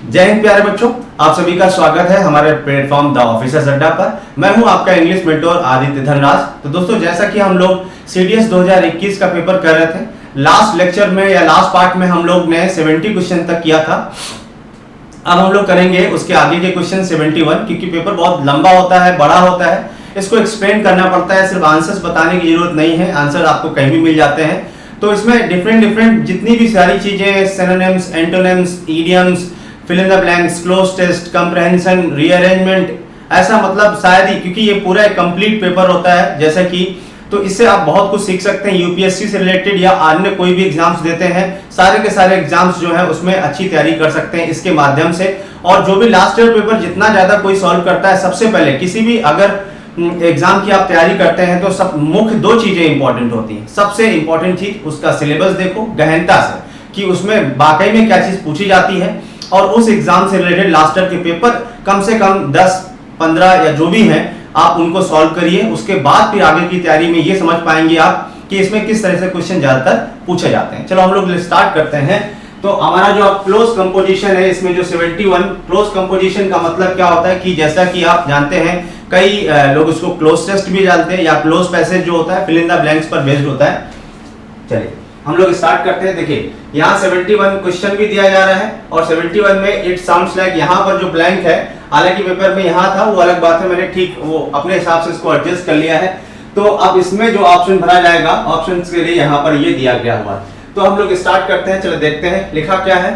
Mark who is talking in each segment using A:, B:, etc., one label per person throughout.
A: जय हिंद प्यारे बच्चों, आप सभी का स्वागत है हमारे प्लेटफॉर्म द ऑफिसर्स अड्डा पर। मैं हूं आपका इंग्लिश मेंटोर आदित्य धनराज। तो दोस्तों, जैसा कि हम लोग सीडीएस 2021 का पेपर कर रहे थे, लास्ट लेक्चर में या लास्ट पार्ट में हम लोग ने 70 क्वेश्चन तक किया था। अब हम लोग करेंगे उसके आगे के क्वेश्चन 71, क्योंकि पेपर बहुत लंबा होता है, बड़ा होता है, इसको एक्सप्लेन करना पड़ता है। सिर्फ आंसर्स बताने की जरूरत नहीं है, आंसर आपको कहीं भी मिल जाते हैं। तो इसमें डिफरेंट जितनी भी सारी चीजें, synonyms, antonyms, idioms, fill in the blanks, cloze test, comprehension, rearrangement, ऐसा मतलब शायद ही, क्योंकि ये पूरा एक कंप्लीट पेपर होता है जैसा कि, तो इससे आप बहुत कुछ सीख सकते हैं। यूपीएससी से रिलेटेड या अन्य कोई भी एग्जाम्स देते हैं, सारे के सारे एग्जाम्स जो है उसमें अच्छी तैयारी कर सकते हैं इसके माध्यम से। और जो भी लास्ट ईयर पेपर जितना ज्यादा कोई सॉल्व करता है, सबसे पहले किसी भी अगर एग्जाम की आप तैयारी करते हैं तो सब मुख्य दो चीजें इंपॉर्टेंट होती हैं। सबसे इंपॉर्टेंट चीज उसका सिलेबस देखो गहनता से, कि उसमें वाकई में क्या चीज पूछी जाती है, और उस एग्जाम से रिलेटेड लास्ट ईयर के पेपर कम से कम 10-15 या जो भी हैं आप उनको सॉल्व करिए। उसके बाद फिर आगे की तैयारी में ये समझ पाएंगे आप कि इसमें किस तरह से क्वेश्चन ज्यादातर पूछे जाते हैं। चलो हम लोग स्टार्ट करते हैं। तो हमारा जो क्लोज कंपोजिशन है, इसमें जो 71 क्लोज कंपोजिशन का मतलब क्या होता है कि जैसा कि आप जानते हैं, कई लोग उसको क्लोज टेस्ट भी जानते हैं, या क्लोज पैसेज जो होता है फिल इन द ब्लैंक्स पर बेस्ड होता है। चलिए हम लोग स्टार्ट करते हैं। देखिए यहाँ 71 क्वेश्चन भी दिया जा रहा है, और 71 में इट साउंड्स लाइक, यहाँ पर जो ब्लैंक है, हालांकि पेपर में यहाँ था वो अलग बात है, मैंने ठीक वो अपने हिसाब से इसको एडजस्ट कर लिया है। तो अब इसमें जो ऑप्शन भरा जाएगा, ऑप्शन के लिए यहाँ पर ये दिया गया हुआ। तो हम लोग स्टार्ट करते हैं। चलो देखते हैं लिखा क्या है,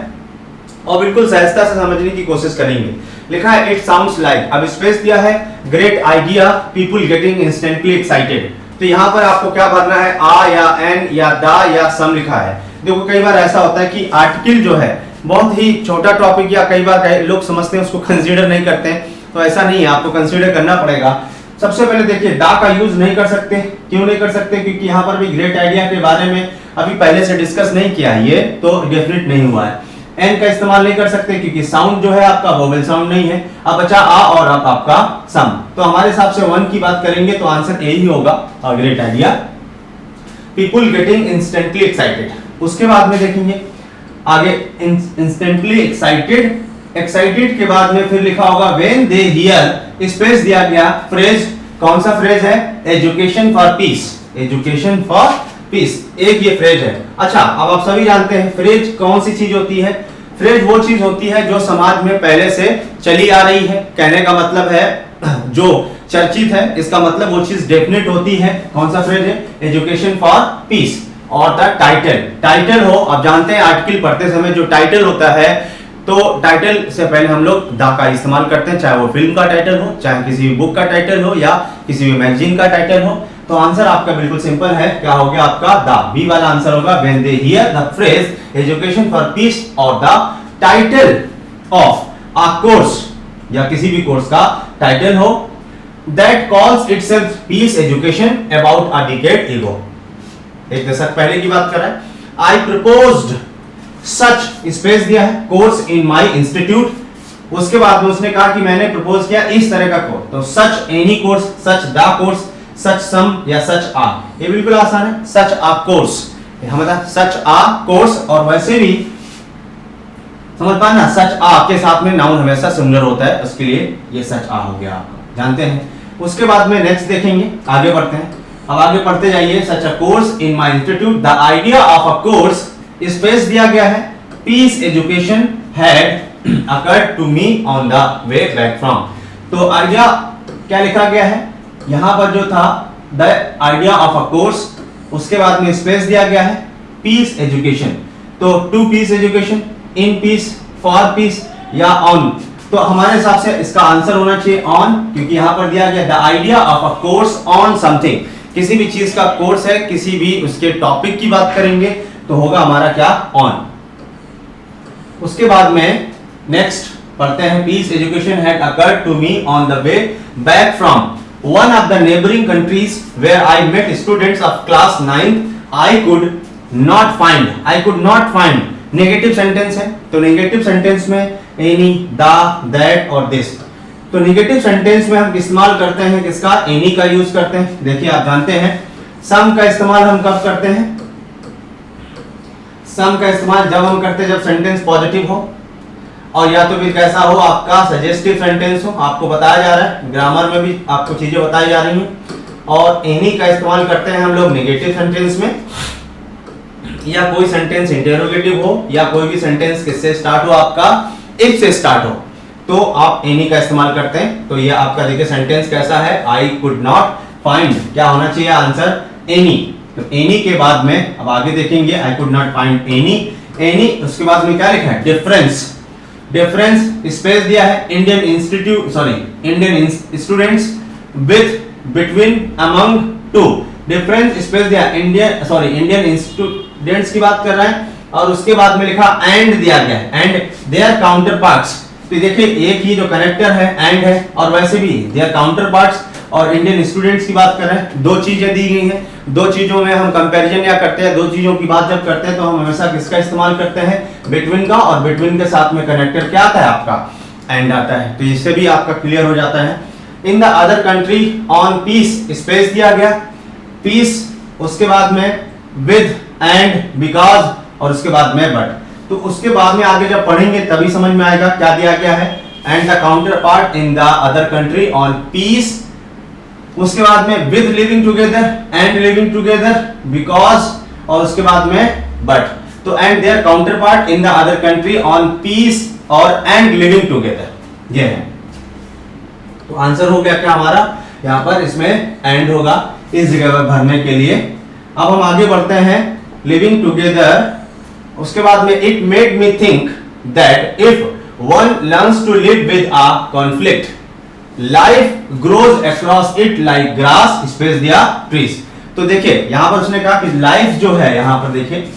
A: और बिल्कुल सहजता से समझने की कोशिश करेंगे। लिखा है इट साउंड्स लाइक, अब स्पेस दिया है, great idea, people getting instantly excited. तो यहाँ पर आपको क्या भरना है, आ या एन या दा या सम लिखा है। देखो कई बार ऐसा होता है कि आर्टिकल जो है बहुत ही छोटा टॉपिक, या कई बार लोग समझते हैं उसको कंसीडर नहीं करते हैं, तो ऐसा नहीं है, आपको कंसीडर करना पड़ेगा। सबसे पहले देखिए दा का यूज नहीं कर सकते। क्यों नहीं कर सकते? क्योंकि यहाँ पर भी ग्रेट आइडिया के बारे में अभी पहले से डिस्कस नहीं किया है, ये तो डेफिनेट नहीं हुआ है। एन का इस्तेमाल नहीं कर सकते क्योंकि साउंड जो है आपका वोवेल साउंड नहीं है। अब बचा आ और अब आपका सम। तो हमारे हिसाब से 1 की बात करेंगे तो आंसर ए ही होगा, great idea, people getting instantly excited. उसके बाद में देखेंगे आगे इंस्टेंटली एक्साइटेड, एक्साइटेड के बाद में फिर लिखा होगा व्हेन दे हियर, स्पेस दिया गया, फ्रेज, कौन सा फ्रेज है, education for piece, education for piece, एक ये फ्रेज है। अच्छा, अब आप सभी जानते हैं फ्रेज कौन सी चीज होती है। फ्रेज वो चीज होती है जो समाज में पहले से चली आ रही है। कहने का मतलब है जो चर्चित है, इसका मतलब वो चीज डेफिनेट होती है। कौन सा फ्रेज है, education for peace. Or the title, title हो, आप जानते हैं आर्टिकल पढ़ते समय जो टाइटल होता है, तो टाइटल से पहले हम लोग द का इस्तेमाल करते हैं, चाहे वो फिल्म का टाइटल हो, चाहे किसी भी बुक का टाइटल हो, या किसी भी मैगजीन का टाइटल हो। तो आंसर आपका बिल्कुल सिंपल है, क्या हो गया आपका, द, बी वाला आंसर होगा when they hear the phrase education for peace or the title of a course, या किसी भी कोर्स का टाइटल हो, that calls itself peace education about a decade ago. एक दशक पहले की बात कर रहा है। आई प्रपोज्ड सच, स्पेस दिया है, कोर्स इन माय इंस्टीट्यूट। उसके बाद में उसने कहा कि मैंने प्रपोज किया इस तरह का कोर्स, तो such any course, such the course, such some या सच आ, ये बिल्कुल आसान है। सच आ कोर्स, मतलब सच आ कोर्स, और वैसे भी समझ पाना, सच आ के साथ में नाउन हमेशा सिंगुलर होता है, उसके लिए ये सच आ हो गया, आप जानते हैं। उसके बाद में नेक्स्ट देखेंगे, आगे बढ़ते हैं। अब आगे पढ़ते जाइए। Such a course in my institute, the idea of a course, space दिया गया है, peace education had occurred to me on the way back from. तो आइडिया क्या लिखा गया है यहां पर, जो था the idea of a course, उसके बाद में स्पेस दिया गया है, पीस एजुकेशन, तो to peace education, in peace, for peace, या ऑन। तो हमारे हिसाब से इसका आंसर होना चाहिए ऑन, क्योंकि यहां पर दिया गया the idea of a course on something, किसी भी चीज का कोर्स है, किसी भी उसके टॉपिक की बात करेंगे तो होगा हमारा क्या, ऑन। उसके बाद में नेक्स्ट पढ़ते हैं, peace education had occurred to me on the way back from one of the neighboring countries where I met students of class 9th. I could not find negative sentence है, तो negative sentence में any, the, that और this. तो negative sentence में हम इस्तेमाल करते हैं किसका, एनी का यूज करते हैं। देखिए आप जानते हैं सम का इस्तेमाल हम कब करते हैं, सम का इस्तेमाल जब हम करते हैं जब सेंटेंस पॉजिटिव हो, और या तो फिर कैसा हो आपका सजेस्टिव सेंटेंस हो, आपको बताया जा रहा है, ग्रामर में भी आपको चीजें बताई जा रही हैं। और एनी का इस्तेमाल करते हैं हम लोग नेगेटिव सेंटेंस में, या कोई सेंटेंस इंटरोगेटिव हो, या कोई भी सेंटेंस किससे स्टार्ट हो आपका इफ से स्टार्ट हो, तो आप एनी का इस्तेमाल करते हैं। तो ये आपका देखिए सेंटेंस कैसा है, आई कुड नॉट फाइंड, क्या होना चाहिए आंसर, एनी। तो एनी के बाद में अब आगे देखेंगे, I could not find any, any उसके बाद में क्या लिखा है, डिफरेंस, डिफरेंस स्पेस दिया है, Indian institute Indian students with between among two, difference space दिया, इंडियन स्टूडेंट्स की बात कर रहा है, और उसके बाद में लिखा एंड दिया गया है, एंड देयर काउंटर पार्ट्स। तो देखिए एक ही जो कनेक्टर है एंड है, और वैसे भी देयर काउंटर पार्ट्स और इंडियन स्टूडेंट्स की बात कर रहे हैं, दो चीजें दी गई हैं, दो चीजों में हम कंपैरिजन या करते हैं, दो चीजों की बात जब करते हैं तो हम हमेशा किसका इस्तेमाल करते हैं, बिटवीन का, और बिटवीन के साथ में कनेक्टर क्या आता है आपका, एंड आता है। तो इससे भी आपका क्लियर हो जाता है। In the other country on peace space दिया गया, पीस उसके बाद में विद एंड बिकॉज और उसके बाद में बट। तो उसके बाद में आगे जब पढ़ेंगे तभी समझ में आएगा क्या दिया गया है, and the counterpart in the other country on peace, उसके बाद में with living together, and living together, because और उसके बाद में बट। तो and their counterpart in the other country on peace और एंड लिविंग टुगेदर, ये है। तो आंसर हो गया क्या हमारा, यहां पर इसमें एंड होगा इस जगह पर भरने के लिए। अब हम आगे बढ़ते हैं, लिविंग टुगेदर, उसके बाद में it made me think that if one learns to live with a conflict life grows across it like grass space दिया ट्रीज। तो देखिए यहां पर उसने कहा कि लाइफ जो है, यहां पर देखिए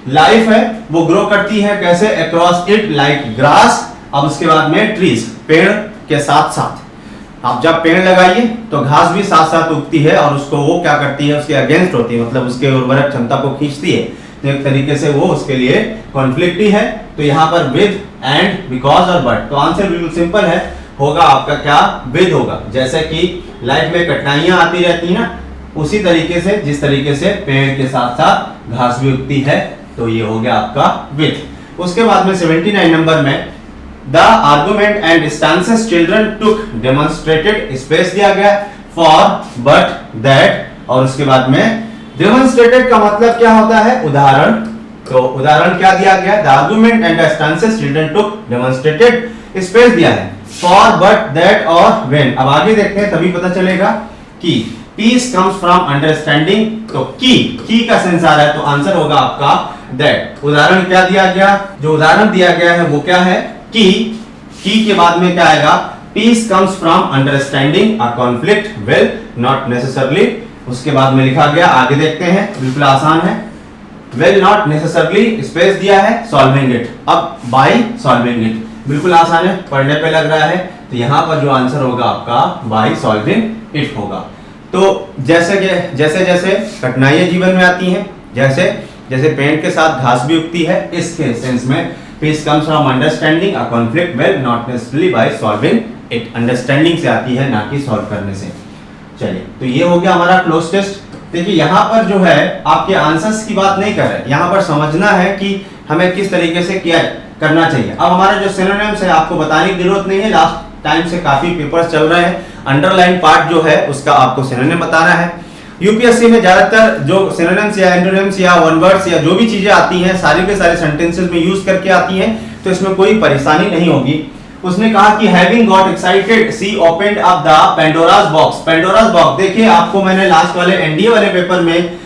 A: लाइफ है वो ग्रो करती है कैसे, अक्रॉस इट लाइक ग्रास, अब उसके बाद में ट्रीज, पेड़ के साथ साथ। आप जब पेड़ लगाइए तो घास भी साथ साथ उगती है और उसको वो क्या करती है, उसके अगेंस्ट होती है, मतलब उसके उर्वरक क्षमता को खींचती है। तो एक तरीके से वो उसके लिए कॉन्फ्लिक्ट ही है। तो यहाँ पर विद एंड बिकॉज और बट, तो आंसर बिल्कुल सिंपल है, होगा आपका क्या, विद होगा। जैसे कि लाइफ में कठिनाइयां आती रहती है ना, उसी तरीके से जिस तरीके से पेड़ के साथ साथ घास भी उगती है, तो ये हो गया आपका विद। उसके बाद में 79 नंबर में The argument and stances children took demonstrated space दिया गया for but that, और उसके बाद में demonstrated का मतलब क्या होता है, उदाहरण। तो उदाहरण क्या दिया गया, the argument and the stances children took demonstrated space दिया है for but that और when। अब आगे देखते हैं तभी पता चलेगा कि peace comes from understanding, तो की का सेंस आ रहा है, तो आंसर होगा आपका that। उदाहरण क्या दिया गया, जो उदाहरण दिया गया है वो क्या है, की के बाद में क्या आएगा, peace comes from understanding a conflict will not necessarily. उसके बाद में लिखा गया, आगे देखते हैं, बिल्कुल आसान है, विल नॉट नेसेसरली स्पेस दिया है सॉल्विंग इट, अब बाय सॉल्विंग इट, बिल्कुल आसान है, पढ़ने पे लग रहा है। तो यहां पर जो आंसर होगा आपका बाय सॉल्विंग इट होगा। तो जैसे जैसे कठिनाइयां जीवन में आती हैं, जैसे जैसे पेड़ के साथ घास भी उगती है, इसके सेंस में Peace comes from understanding a conflict well, not necessarily by solving it. Understanding से आती है, ना कि सॉल्व करने से। चलिए, तो ये हो गया हमारा क्लोज टेस्ट। देखिए यहाँ पर जो है आपके आंसर्स की बात नहीं कर रहे, यहाँ पर समझना है कि हमें किस तरीके से क्या करना चाहिए। अब हमारे जो सिनोनिम्स है आपको बताने की जरूरत नहीं है, लास्ट टाइम से काफी पेपर्स चल रहे हैं, अंडरलाइन पार्ट जो है उसका आपको सिनोनिम बताना है। यूपीएससी में ज्यादातर जो सिनोनिम्स या एंटोनिम्स या वन वर्ड्स या जो भी चीजें आती हैं सारी के सारे सेंटेंसेस में यूज करके आती हैं, तो इसमें कोई परेशानी नहीं होगी। उसने कहा कि having got excited she opened up the Pandora's box. Pandora's box देखिए, आपको मैंने लास्ट वाले एनडीए वाले पेपर में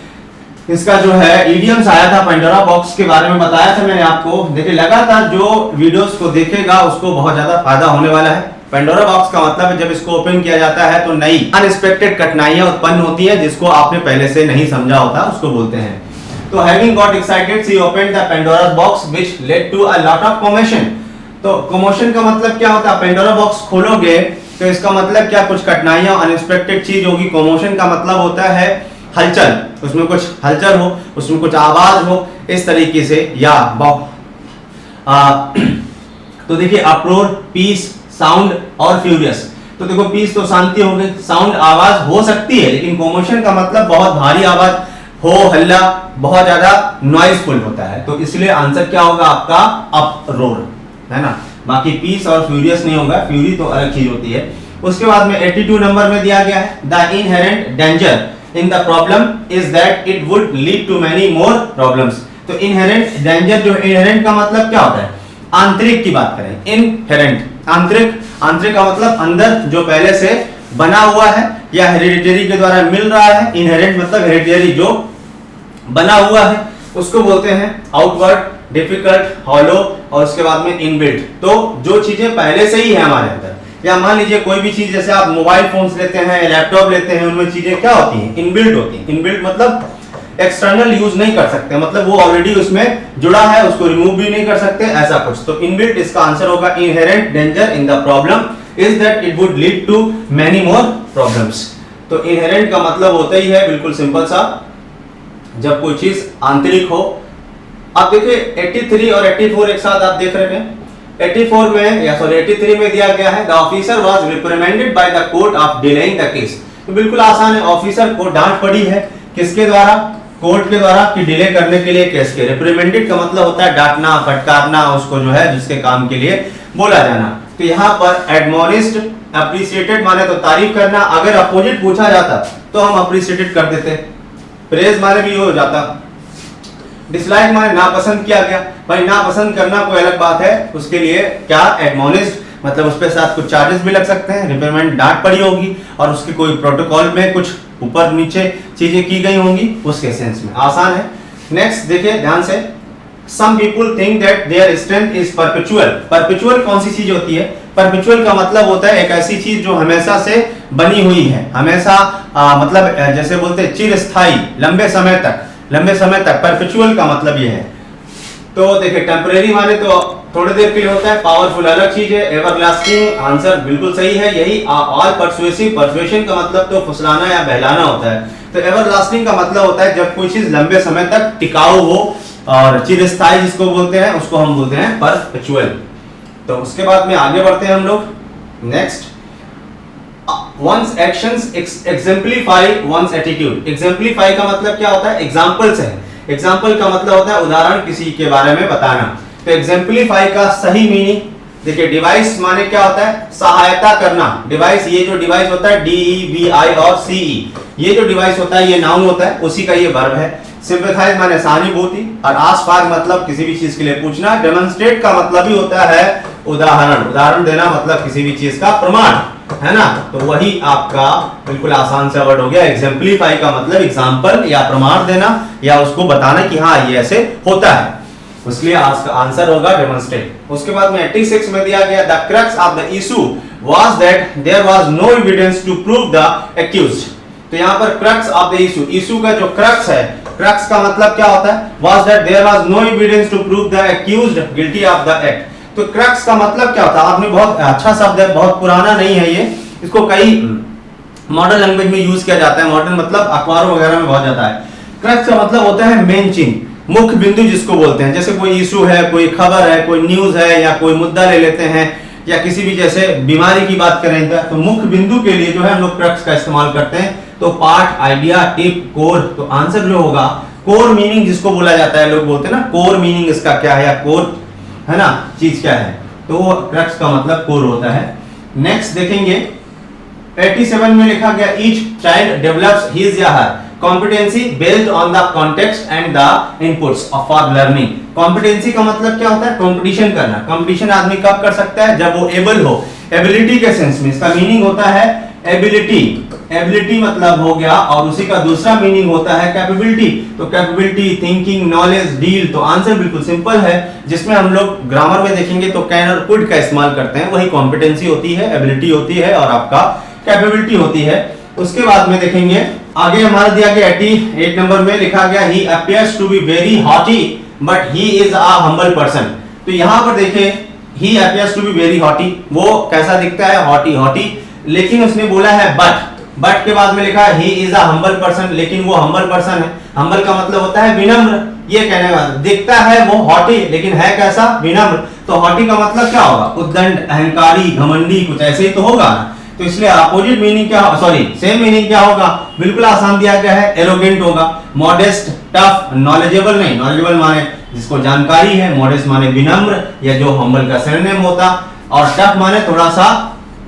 A: इसका जो है इडियम्स आया था, पेंडोरा बॉक्स के बारे में बताया था मैंने आपको। देखिए लगातार जो वीडियोस को देखेगा उसको बहुत ज्यादा फायदा होने वाला है। पेंडोरा बॉक्स का मतलब है जब इसको ओपन किया जाता है तो नई अनएक्सपेक्टेड कठिनाइयां उत्पन्न होती है जिसको आपने पहले से नहीं समझा होता, उसको बोलते हैं। तो having got excited she opened the Pandora's box which led to a lot of commotion. तो कमोशन का मतलब क्या होता है, पेंडोरा बॉक्स खोलोगे तो इसका मतलब क्या, कुछ कठिनाइयां अनएक्सपेक्टेड चीज होगी। कमोशन का मतलब होता है हलचल, उसमें कुछ हलचल हो, उसमें कुछ आवाज हो, इस तरीके से। या तो देखिए अप्रोर, पीस, साउंड और फ्यूरियस। तो देखो पीस तो शांति हो गई, साउंड आवाज हो सकती है, लेकिन कमोशन का मतलब बहुत भारी आवाज हो, हल्ला, बहुत ज्यादा नॉइजफुल होता है। तो इसलिए आंसर क्या होगा आपका, अप रोर, है ना। बाकी पीस और फ्यूरियस नहीं होगा, फ्यूरी तो अलग चीज होती है। उसके बाद में 82 नंबर में दिया गया है the inherent danger in the problem is that it would lead to many more problems. तो इनहेरेंट डेंजर, जो इनहेरेंट का मतलब क्या होता है, आंतरिक की बात करें, इनहेरेंट आंतरिक, आंतरिक का मतलब अंदर जो पहले से बना हुआ है या हेरिडिटरी के द्वारा मिल रहा है। इनहेरेंट मतलब हेरिडिटरी जो बना हुआ है उसको बोलते हैं आउटवर्ड, डिफिकल्ट, हॉलो और उसके बाद में इनबिल्ट। तो जो चीजें पहले से ही है हमारे अंदर, या मान लीजिए कोई भी चीज जैसे आप मोबाइल फोन्स लेते हैं, लैपटॉप लेते हैं, उनमें चीजें क्या होती हैं, इनबिल्ट होती हैं। इनबिल्ट मतलब एक्सटर्नल यूज नहीं कर सकते, मतलब वो ऑलरेडी उसमें जुड़ा है, उसको रिमूव भी नहीं कर सकते, ऐसा कुछ। तो इनबिल्ट इसका आंसर होगा inherent danger in the problem is that it would lead to many more problems. तो इनहेरेंट का मतलब होता ही है बिल्कुल सिंपल सा, जब कोई चीज आंतरिक हो। आप देखिए 83 और 84 एक साथ आप देख रहे हैं। 84 में या सॉरी 83 में दिया गया है the officer was reprimanded by the court of delaying the case. तो बिल्कुल आसान है, ऑफिसर को डांट पड़ी है किसके द्वारा, कोर्ट के द्वारा, कि डिले करने के लिए केस के। रिप्रिमेंडेड का मतलब होता है डांटना, फटकारना, उसको जो है जिसके काम के लिए बोला जाना। तो यहाँ पर एडमोनिस्ड, अप्रिशिएटेड माने तो तारीफ करना, अगर अपोजिट पूछा जाता तो हम अप्रिशिएटेड कर देते, प्रेज माने भी हो जाता, डिसलाइक माने नापसंद किया गया। भाई नापसंद करना कोई अलग बात है, उसके लिए क्या एडमोनिस्ड मतलब उस पे साथ कुछ चार्जेस भी लग सकते हैं, रिपेमेंट डांट पड़ी होगी और उसके कोई प्रोटोकॉल में कुछ ऊपर नीचे चीजें की गई होंगी, उसके सेंस में आसान है। नेक्स्ट देखिए ध्यान से, some people think that their strength is perpetual। perpetual कौन सी चीज होती है, perpetual का मतलब होता है एक ऐसी चीज जो हमेशा से बनी हुई है, हमेशा मतलब जैसे बोलते हैं चिरस्थायी, लंबे समय तक, लंबे समय तक, perpetual का मतलब ये है। तो देखिए टेम्परेरी माने तो थोड़ी देर के लिए होता है, पावरफुल अलग चीज है, एवरलास्टिंग आंसर बिल्कुल सही है, यही। ऑल परसुएसिव, परसुएशन का मतलब तो फुसलाना या बहलाना होता है। तो एवरलास्टिंग का मतलब होता है जब कोई चीज लंबे समय तक टिकाऊ हो, और चिरस्थायी जिसको बोलते हैं उसको हम बोलते हैं परपेचुअल। तो उसके बाद में आगे बढ़ते हैं हम लोग। Next, one's actions exemplify one's attitude। exemplify का मतलब क्या होता है, एग्जाम्पल से है। एग्जाम्पल का मतलब होता है उदाहरण, किसी के बारे में बताना। तो exemplify का सही मीनिंग देखिए, डिवाइस माने क्या होता है, सहायता करना। डिवाइस, ये जो डिवाइस होता है DEVI और CE, ये जो डिवाइस होता है ये नाउन होता है, उसी का ये वर्ब है। सिंपैथाइज माने सहानुभूति, और आस्क मतलब किसी भी चीज के लिए पूछना। डेमोन्स्ट्रेट का मतलब ही होता है उदाहरण, उदाहरण देना मतलब किसी भी चीज का प्रमाण, है ना। तो वही आपका बिल्कुल आसान सा वर्ड हो गया। एग्जाम्पलीफाई का मतलब एग्जाम्पल या प्रमाण देना या उसको बताना कि हाँ ये ऐसे होता है, उसलिए आंसर होगा डेमोन्स्ट्रेट। उसके बाद में 86 में दिया गया the crux of the issue was that there was no evidence to prove the accused. तो यहाँ पर crux of the issue, issue का जो क्रक्स है, क्रक्स का मतलब क्या होता है, was that there was no evidence to prove the accused guilty of the act. तो क्रक्स का मतलब क्या होता है, आपने बहुत अच्छा शब्द है, बहुत पुराना नहीं है ये, इसको कई मॉडर्न लैंग्वेज में यूज किया जाता है। मॉडर्न मतलब अखबारों वगैरह में बहुत जाता है। क्रक्स का मतलब होता है मेन चिन्ह, मुख्य बिंदु जिसको बोलते हैं। जैसे कोई इशू है, कोई खबर है, कोई न्यूज है, या कोई मुद्दा ले लेते हैं, या किसी भी जैसे बीमारी की बात करें तो मुख्य बिंदु के लिए जो है हम लोग क्रक्स का इस्तेमाल करते हैं। तो पार्ट, आइडिया, टिप, कोर। तो आंसर जो होगा कोर मीनिंग जिसको बोला जाता है, लोग बोलते हैं ना कोर मीनिंग इसका क्या है, या कोर है ना चीज क्या है, तो क्रक्स का मतलब कोर होता है। नेक्स्ट देखेंगे 87 में लिखा गया ईच चाइल्ड डेवलप्स हिज या her competency based on the context and the inputs for learning. Competency का मतलब क्या होता है, कंपटीशन करना। कंपटीशन आदमी कब कर सकता है, जब वो एबल हो, एबिलिटी के सेंस में। इसका मीनिंग होता है एबिलिटी, एबिलिटी मतलब हो गया, और उसी का दूसरा मीनिंग होता है कैपेबिलिटी। तो कैपेबिलिटी, थिंकिंग, नॉलेज, डील। तो आंसर बिल्कुल सिंपल है, जिसमें हम लोग ग्रामर में देखेंगे तो कैन और कुड का इस्तेमाल करते हैं, वही कॉम्पिटेंसी होती है, एबिलिटी होती है और आपका कैपेबिलिटी होती है। उसके बाद में देखेंगे आगे हमारा दिया गया 88 नंबर में लिखा गया he appears to be very haughty but he is a humble person. तो यहाँ पर देखिए he appears to be very haughty, वो कैसा दिखता है, हॉटी हॉटी, लेकिन उसने बोला है बट के बाद में लिखा है ही इज अ हम्बल पर्सन, लेकिन वो हम्बल पर्सन है। हम्बल का मतलब होता है विनम्र, ये कहने का दिखता है वो हॉटी, लेकिन है कैसा, विनम्र। तो हॉटी का मतलब क्या होगा, उद्दंड, अहंकारी, घमंडी, कुछ ऐसे ही तो होगा ना। तो इसलिए अपोजिट मीनिंग क्या, सॉरी सेम मीनिंग क्या होगा, बिल्कुल आसान दिया गया है, एरोगेंट होगा। मॉडेस्ट, टफ, नॉलेजेबल नहीं, नॉलेजेबल माने जिसको जानकारी है। मॉडेस्ट माने विनम्र या जो हम्बल का सिनोनिम होता, और टफ माने थोड़ा सा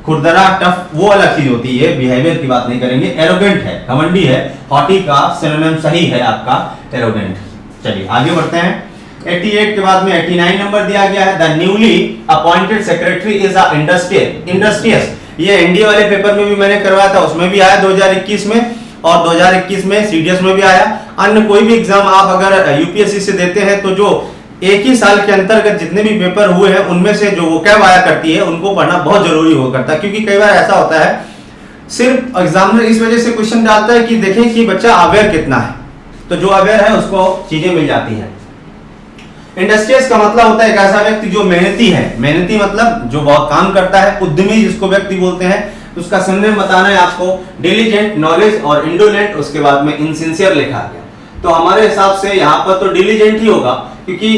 A: खुरदरा, टफ वो अलग चीज होती है, बिहेवियर की बात नहीं करेंगे। एरोगेंट है, घमंडी है। हॉटी का सिनोनिम सही है आपका एरोगेंट। चलिए आगे बढ़ते हैं। 88 के बाद में 89 नंबर दिया गया है, the newly appointed secretary is a industrious. ये एनडीए वाले पेपर में भी मैंने करवाया था, उसमें भी आया 2021 में, और 2021 में सीडीएस में भी आया। अन्य कोई भी एग्जाम आप अगर यूपीएससी से देते हैं तो जो एक ही साल के अंतर्गत जितने भी पेपर हुए हैं उनमें से जो वोकैब आया करती है उनको पढ़ना बहुत जरूरी हुआ करता है, क्योंकि कई बार ऐसा होता है सिर्फ एग्जामिनर इस वजह से क्वेश्चन डालता है कि देखें कि बच्चा अवेयर कितना है, तो जो अवेयर है उसको चीजें मिल जाती हैं। इंडस्ट्रियस का मतलब होता है एक ऐसा व्यक्ति जो मेहनती है। मेहनती मतलब जो बहुत काम करता है, उद्यमी जिसको व्यक्ति बोलते हैं। तो उसका सिनोनिम बताना है आपको, डिलीजेंट, नॉलेज और इंडोलेंट, उसके बाद में इनसिंसियर लिखा गया। तो हमारे हिसाब से यहाँ पर तो डिलीजेंट ही होगा, क्योंकि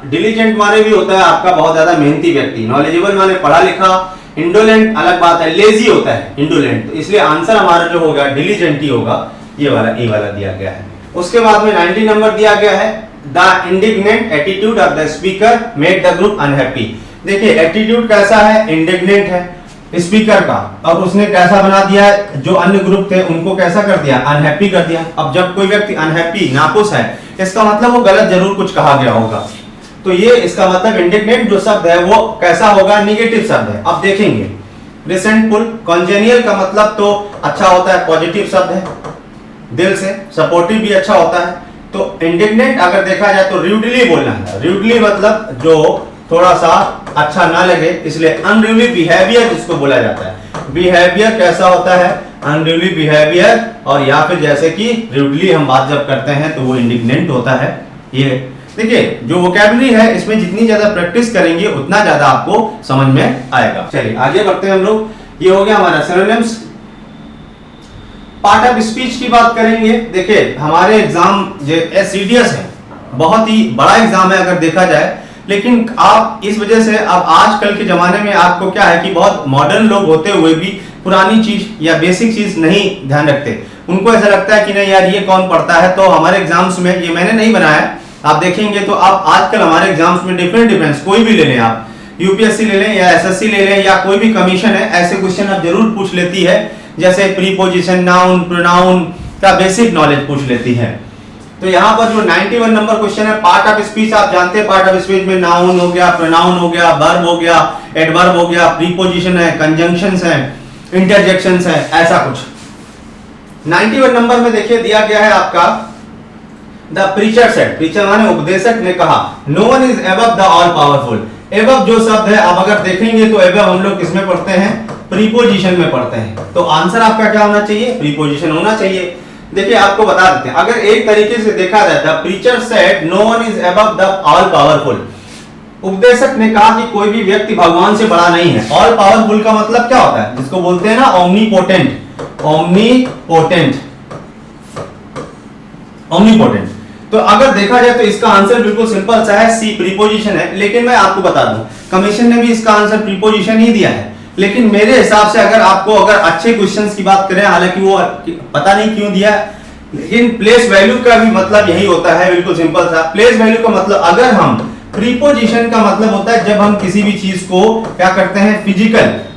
A: डिलीजेंट माने भी होता है आपका बहुत ज्यादा मेहनती व्यक्ति, नॉलेजेबल माने पढ़ा लिखा, इंडोलेंट अलग बात है, लेजी होता है इंडोलेंट, तो इसलिए आंसर हमारा जो होगा डिलीजेंट ही होगा। ये वाला दिया गया है। उसके बाद में 90 नंबर दिया गया है, the indignant attitude of the speaker made the group unhappy. देखिए एटीट्यूड कैसा है, इंडिग्नेंट है स्पीकर का, और उसने कैसा बना दिया है, जो अन्य ग्रुप थे उनको कैसा कर दिया, अनहैप्पी कर दिया। अब जब कोई व्यक्ति अनहैप्पी, नाखुश है, इसका मतलब वो गलत जरूर कुछ कहा गया होगा। तो ये इसका मतलब इंडिग्नेंट जो शब्द है वो कैसा होगा, निगेटिव शब्द है। अब देखेंगे रिसेंटफुल, कॉन्जेनियल का मतलब तो अच्छा होता है, पॉजिटिव शब्द है, दिल से, सपोर्टिव भी अच्छा होता है। तो इंडिग्नेंट अगर देखा जाए तो र्यूडली बोलना है। र्यूडली मतलब जो थोड़ा सा अच्छा ना लगे, इसलिए अनरूली बिहेवियर जिसको बोला जाता है। बिहेवियर कैसा होता है, अनरूली बिहेवियर, और या फिर जैसे कि र्यूडली हम बात जब करते हैं तो वो इंडिग्नेंट होता है। ये देखिए जो वोकैबुलरी है इसमें जितनी ज्यादा प्रैक्टिस करेंगे उतना ज्यादा आपको समझ में आएगा। चलिए आगे बढ़ते हैं हम लोग। ये हो गया हमारा सिनोनिम्स। पार्ट ऑफ स्पीच की बात करेंगे। देखिए हमारे एग्जाम जो सीडीएस है बहुत ही बड़ा एग्जाम है अगर देखा जाए, लेकिन आप इस वजह से अब आजकल के जमाने में आपको क्या है कि बहुत मॉडर्न लोग होते हुए भी पुरानी चीज या बेसिक चीज नहीं ध्यान रखते। उनको ऐसा लगता है कि नहीं यार ये कौन पढ़ता है। तो हमारे एग्जाम्स में, ये मैंने नहीं बनाया, आप देखेंगे तो आप आजकल हमारे एग्जाम्स में डिफरेंट कोई भी ले लें, आप यूपीएससी ले लें या एसएससी ले लें या कोई भी कमीशन है, ऐसे क्वेश्चन आप जरूर पूछ लेती है। जैसे प्रीपोजिशन, नाउन, प्रोनाउन का बेसिक नॉलेज पूछ लेती है। तो यहाँ पर जो 91 नंबर क्वेश्चन है, पार्ट ऑफ स्पीच, आप जानते हैं पार्ट ऑफ स्पीच में नाउन हो गया, प्रोनाउन हो गया, वर्ब हो गया, एडवर्ब हो गया, प्रीपोजिशन है, कंजंक्शंस है, इंटरजेक्शंस है, ऐसा कुछ। 91 नंबर में देखिए दिया गया है आपका, द प्रीचर सेड, प्रीचर माने उपदेशक ने कहा, no one is above the all powerful. Above जो शब्द है, अब अगर देखेंगे तो एबव हम लोग किसमें पढ़ते हैं, प्रीपोजिशन में पढ़ते हैं। तो आंसर आपका क्या होना चाहिए, प्रीपोजिशन होना चाहिए। देखिए आपको बता देते हैं, अगर एक तरीके से देखा जाए, the preacher said no one is above the all powerful. उपदेशक ने कहा कि कोई भी व्यक्ति भगवान से बड़ा नहीं है। ऑल पावरफुल का मतलब क्या होता है, जिसको बोलते हैं ना ओमनीपोटेंट। ओमनीपोटेंट। तो अगर देखा जाए तो इसका आंसर बिल्कुल सिंपल सा है, सी, प्रीपोजिशन है। लेकिन मैं आपको बता दूं, कमीशन ने भी इसका आंसर प्रीपोजिशन ही दिया है। लेकिन मेरे हिसाब से अगर आपको अगर अच्छे क्वेश्चंस की बात करें, हालांकि वो पता नहीं क्यों दिया, लेकिन प्लेस वैल्यू का भी मतलब यही होता है, बिल्कुल सिंपल सा। प्लेस वैल्यू का मतलब, अगर हम प्रीपोजिशन का मतलब होता है जब हम किसी भी चीज को क्या करते हैं,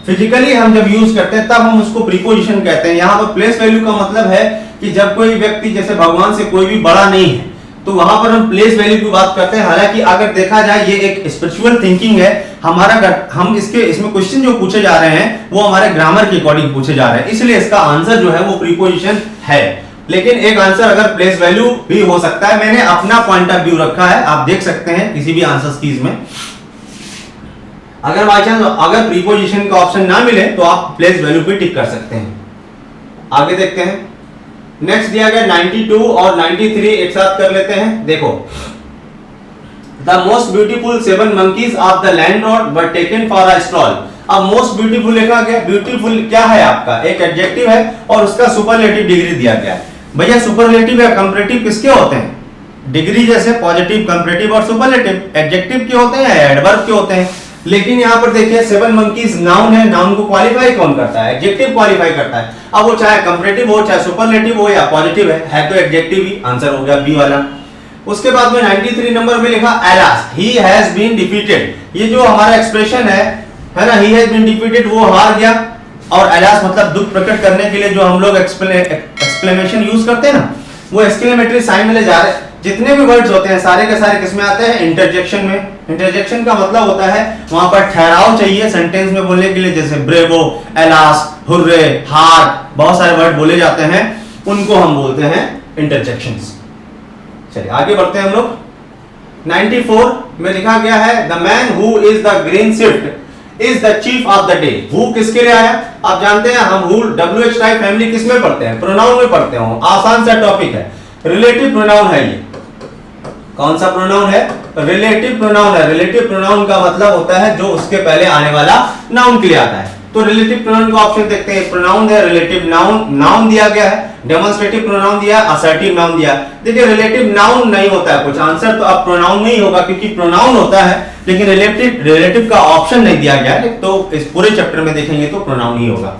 A: फिजिकली हम जब यूज करते हैं तब हम उसको प्रीपोजिशन कहते हैं। यहाँ पर प्लेस वैल्यू का मतलब है कि जब कोई व्यक्ति जैसे भगवान से कोई भी बड़ा नहीं है तो वहां पर हम प्लेस वैल्यू की बात करते हैं। हालांकि अगर देखा जाए ये एक स्पिरिचुअल थिंकिंग है हमारा, हम इसमें क्वेश्चन जो पूछे जा रहे हैं वो हमारे ग्रामर के अकॉर्डिंग पूछे जा रहे हैं, इसलिए इसका आंसर जो है वो प्रीपोजिशन है। लेकिन एक आंसर अगर प्लेस वैल्यू भी हो सकता है, मैंने अपना पॉइंट ऑफ व्यू रखा है, आप देख सकते हैं किसी भी आंसर कीज में। अगर बाई चांस अगर प्रीपोजिशन का ऑप्शन ना मिले तो आप प्लेस वैल्यू पे टिक कर सकते हैं। आगे देखते हैं, नेक्स्ट दिया गया 92 और 93 एक साथ कर लेते हैं। देखो, the most beautiful 7 monkeys of the landlord were taken for a stroll. अब मोस्ट ब्यूटीफुल लिखा गया, ब्यूटीफुल क्या है आपका, एक एडजेक्टिव है और उसका सुपरलेटिव डिग्री दिया गया। भैया सुपरलेटिव या कंपैरेटिव किसके होते हैं, डिग्री जैसे पॉजिटिव, कंपैरेटिव और सुपरलेटिव एडजेक्टिव के होते हैं, एडवर्ब के होते हैं। लेकिन यहाँ पर देखिए 7 monkeys नाउन है, नाउन को क्वालिफाई कौन करता है, एडजेक्टिव क्वालिफाई करता है। अब वो चाहे कंपैरेटिव हो, चाहे सुपरलेटिव हो या पॉजिटिव है तो एडजेक्टिव ही, आंसर हो गया बी वाला। उसके बाद में 93 नंबर में लिखा alas, he has been defeated. ये जो हमारा एक्सप्रेशन है ना, ही हैज बीन डिफीटेड, वो हार गया। और एलास मतलब दुख प्रकट करने के लिए जो हम लोग एक्सक्लेमेशन यूज करते हैं ना, वो एक्सक्लेमेटरी साइन में ले जा रहे हैं। जितने भी वर्ड्स होते हैं सारे के सारे किसमें आते हैं? इंटरजेक्शन में। इंटरजेक्शन का मतलब होता है वहां पर ठहराव चाहिए सेंटेंस में बोलने के लिए, जैसे ब्रेवो, एलास, हुर्रे, हार्ट, बहुत सारे वर्ड बोले जाते हैं, उनको हम बोलते हैं इंटरजेक्शंस। चलिए आगे बढ़ते हैं हम लोग। 94 में लिखा गया है the man who is the green shift is the chief of the day. Who किसके लिए आया? आप जानते हैं हम हु WH टाइप फैमिली किस में पढ़ते हैं? प्रोनाउन में पढ़ते हो। आसान सा टॉपिक है, रिलेटिव प्रोनाउन है ये। कौन सा प्रोनाउन है? रिलेटिव प्रोनाउन है। रिलेटिव प्रोनाउन का मतलब होता है जो उसके पहले आने वाला नाउन के लिए आता है। तो रिलेटिव प्रोनाउन का ऑप्शन देखते हैं। प्रोनाउन है, रिलेटिव नाउन, नाउन दिया गया है, डेमोंस्ट्रेटिव प्रोनाउन दिया, असर्टिव नाउन दिया। देखिए रिलेटिव नाउन नहीं होता है कुछ, आंसर तो अब प्रोनाउन नहीं होगा क्योंकि प्रोनाउन होता है, लेकिन रिलेटिव का ऑप्शन नहीं दिया गया है, तो इस पूरे चैप्टर में देखेंगे तो प्रोनाउन ही होगा।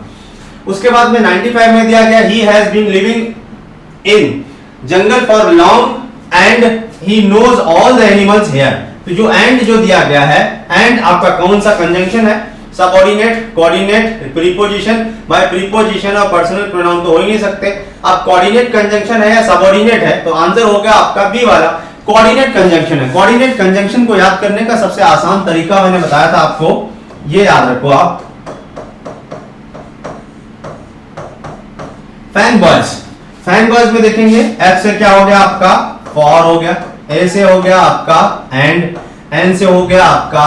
A: उसके बाद में 95 में दिया गया he has been living in jungle for long and he knows all the animals here. तो जो एंड जो दिया गया है, एंड आपका कौन सा कंजंक्शन है? Subordinate, coordinate, preposition. By preposition और पर्सनल प्रोनाउन तो हो ही नहीं सकते। अब कोऑर्डिनेट कंजंक्शन है या सबऑर्डिनेट है, तो आंसर हो गया आपका बी वाला, कोऑर्डिनेट कंजंक्शन है। कोऑर्डिनेट कंजंक्शन को याद करने का सबसे आसान तरीका मैंने बताया था आपको, ये याद रखो आप। फैन बॉयज, फैन बॉयज में देखेंगे एफ से क्या हो गया आपका? फॉर हो गया, ए से हो गया आपका एंड, एन से हो गया आपका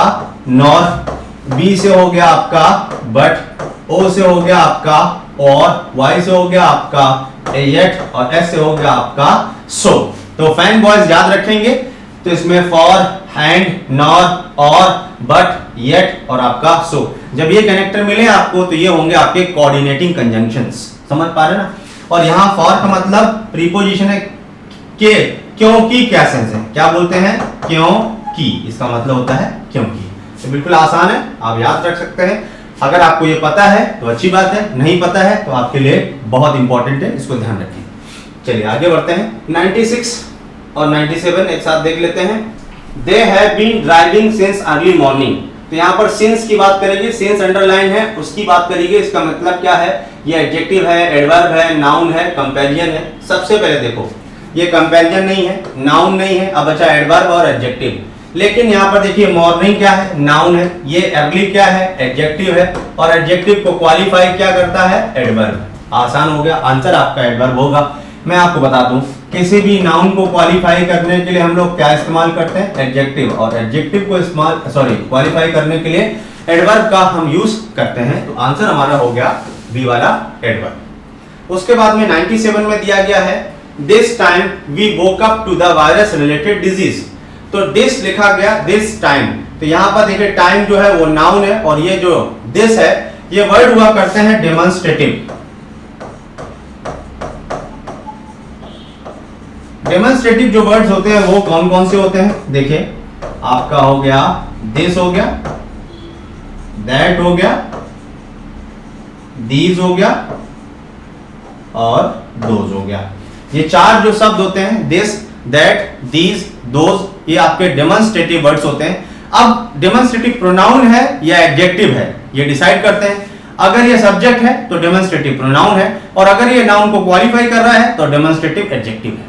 A: नॉर, बी से हो गया आपका बट, ओ से हो गया आपका और, वाई से हो गया आपका येट और एस से हो गया आपका सो। तो फैन बॉयज याद रखेंगे तो इसमें फॉर, हैंड, नॉर, और, बट, येट और आपका सो। जब ये कनेक्टर मिले आपको तो ये होंगे आपके कोऑर्डिनेटिंग कंजंक्शंस। समझ पा रहे ना? और यहाँ फॉर का मतलब प्रीपोजिशन है के, क्योंकि क्या सेंस है? क्या बोलते हैं? क्योंकि, इसका मतलब होता है क्योंकि। तो बिल्कुल आसान है, आप याद रख सकते हैं। अगर आपको ये पता है तो अच्छी बात है, नहीं पता है तो आपके लिए बहुत इंपॉर्टेंट है, इसको ध्यान रखें। चलिए आगे बढ़ते हैं। 96 और 97 एक साथ देख लेते हैं। They have been driving since early morning. तो यहाँ पर सिंस की बात करेंगे, सिंस अंडरलाइन है, उसकी बात करेंगे। इसका मतलब क्या है? ये एडजेक्टिव है, एडवर्ब है, नाउन है, कंपेरिजन है। सबसे पहले देखो ये कंपेरिजन नहीं है, नाउन नहीं है, अब बचा एडवर्ब और एडजेक्टिव। लेकिन यहाँ पर देखिए मॉर्निंग क्या है? नाउन है। ये अर्ली क्या है? एडजेक्टिव है। और एडजेक्टिव को क्वालिफाई क्या करता है? एडवर्ब। आसान हो गया, आंसर आपका एडवर्ब होगा। मैं आपको बता दूं किसी भी नाउन को क्वालिफाई करने के लिए हम लोग क्या इस्तेमाल करते हैं? एडजेक्टिव। और एडजेक्टिव को क्वालिफाई करने के लिए एडवर्ब का हम यूज करते हैं। तो आंसर हमारा हो गया बी वाला, एडवर्ब। उसके बाद में 97 में दिया गया है this time we woke up to the virus related disease. तो दिस लिखा गया, दिस टाइम। तो यहाँ पर देखिए टाइम जो है वो नाउन है और ये जो दिस है ये वर्ड हुआ करते हैं डेमोंस्ट्रेटिव। डेमोंस्ट्रेटिव जो वर्ड्स होते हैं वो कौन कौन से होते हैं? देखिए आपका हो गया दिस हो गया, दैट हो गया, दीज हो गया और दोज हो गया। ये चार जो शब्द होते हैं दिस, दैट, दीज, दोज, ये आपके डेमोंस्ट्रेटिव वर्ड्स होते हैं। अब डेमोंस्ट्रेटिव प्रोनाउन है या एडजेक्टिव है ये डिसाइड करते हैं। अगर ये सब्जेक्ट है तो डेमोंस्ट्रेटिव प्रोनाउन है और अगर ये नाउन को क्वालिफाई कर रहा है तो डेमोंस्ट्रेटिव एडजेक्टिव है।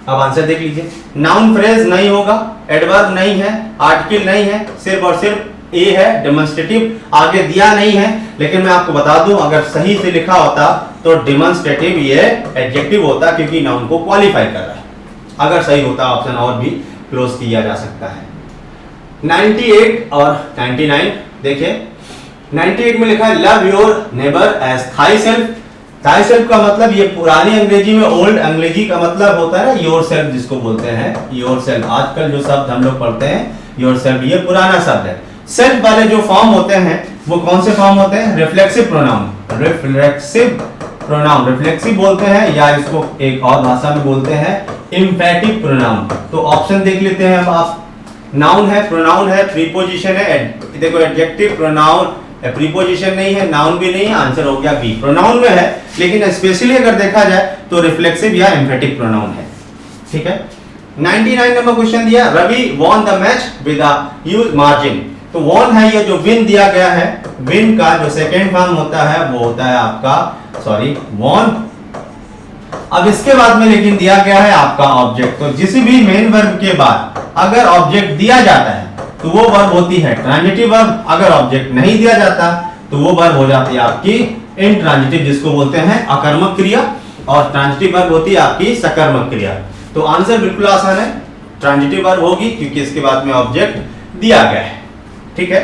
A: अब आंसर देख लीजिए, नाउन फ्रेज नहीं होगा, एडवर्ब नहीं है, आर्टिकल नहीं है, सिर्फ और सिर्फ ए है डेमोंस्ट्रेटिव, आगे दिया नहीं है। लेकिन मैं आपको बता दूं अगर सही से लिखा होता तो डेमोंस्ट्रेटिव ये एडजेक्टिव होता क्योंकि नाउन को क्वालिफाई कर रहा है। अगर सही होता ऑप्शन और भी क्लोज किया जा सकता है। 98 और 99 देखिए, 98 में लिखा है love your neighbour as thy self. Thy self का मतलब ये पुरानी अंग्रेजी में, ओल्ड अंग्रेजी का मतलब होता है ना योर सेल्फ, जिसको बोलते हैं योर सेल्फ। आजकल जो शब्द हम लोग पढ़ते हैं योर सेल्फ, ये पुराना शब्द है। सेल्फ वाले जो फॉर्म होते हैं वो कौन से फॉर्म होते हैं? Reflexive pronoun. Reflexive pronoun, reflexive बोलते हैं या इसको एक और भाषा में बोलते हैं एम्फैटिक प्रोनाउन। तो ऑप्शन देख लेते हैं अब आप। नाउन है, प्रोनाउन है, प्रीपोजिशन है। देखो एडजेक्टिव, प्रोनाउन, प्रीपोजिशन नहीं है, नाउन भी नहीं है, आंसर हो गया बी। प्रोनाउन में है लेकिन स्पेशली अगर देखा जाए तो रिफ्लेक्सिव या एम्फैटिक प्रोनाउन है। ठीक है, 99 नंबर क्वेश्चन दिया, Ravi won the match with a huge margin. तो वॉन है, ये जो विन दिया गया है, विन का जो सेकेंड फॉर्म होता है वो होता है आपका वॉन। अब इसके बाद में लेकिन दिया गया है आपका ऑब्जेक्ट। तो जिस भी मेन वर्ब के बाद अगर ऑब्जेक्ट दिया जाता है तो वो वर्ब होती है ट्रांजिटिव वर्ब, अगर ऑब्जेक्ट नहीं दिया जाता तो वो वर्ब हो जाती है आपकी इंट्रांजिटिव, जिसको बोलते हैं अकर्मक क्रिया, और ट्रांजिटिव वर्ब होती है आपकी सकर्मक क्रिया। तो आंसर बिल्कुल आसान है, ट्रांजिटिव वर्ब होगी क्योंकि इसके बाद में ऑब्जेक्ट दिया गया है। ठीक है,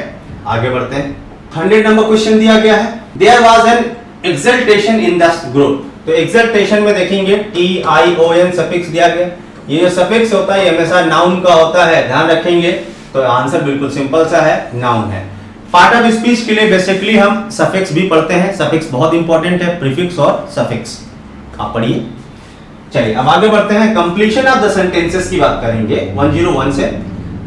A: आगे बढ़ते हैं। 100 नंबर क्वेश्चन दिया गया है, there was an exaltation in the group. तो एक्सल्टेशन में देखेंगे TION सफिक्स दिया गया। ये जो सफिक्स होता है ये हमेशा नाउन का होता है, ध्यान रखेंगे। तो आंसर बिल्कुल सिंपल सा है, नाउन है। पार्ट ऑफ स्पीच के लिए बेसिकली हम सफिक्स भी पढ़ते हैं, सफिक्स बहुत इंपॉर्टेंट है, प्रीफिक्स और सफिक्स आप पढ़िए। चलिए अब आगे बढ़ते हैं, कंप्लीशन ऑफ द सेंटेंसेस की बात करेंगे 101 से।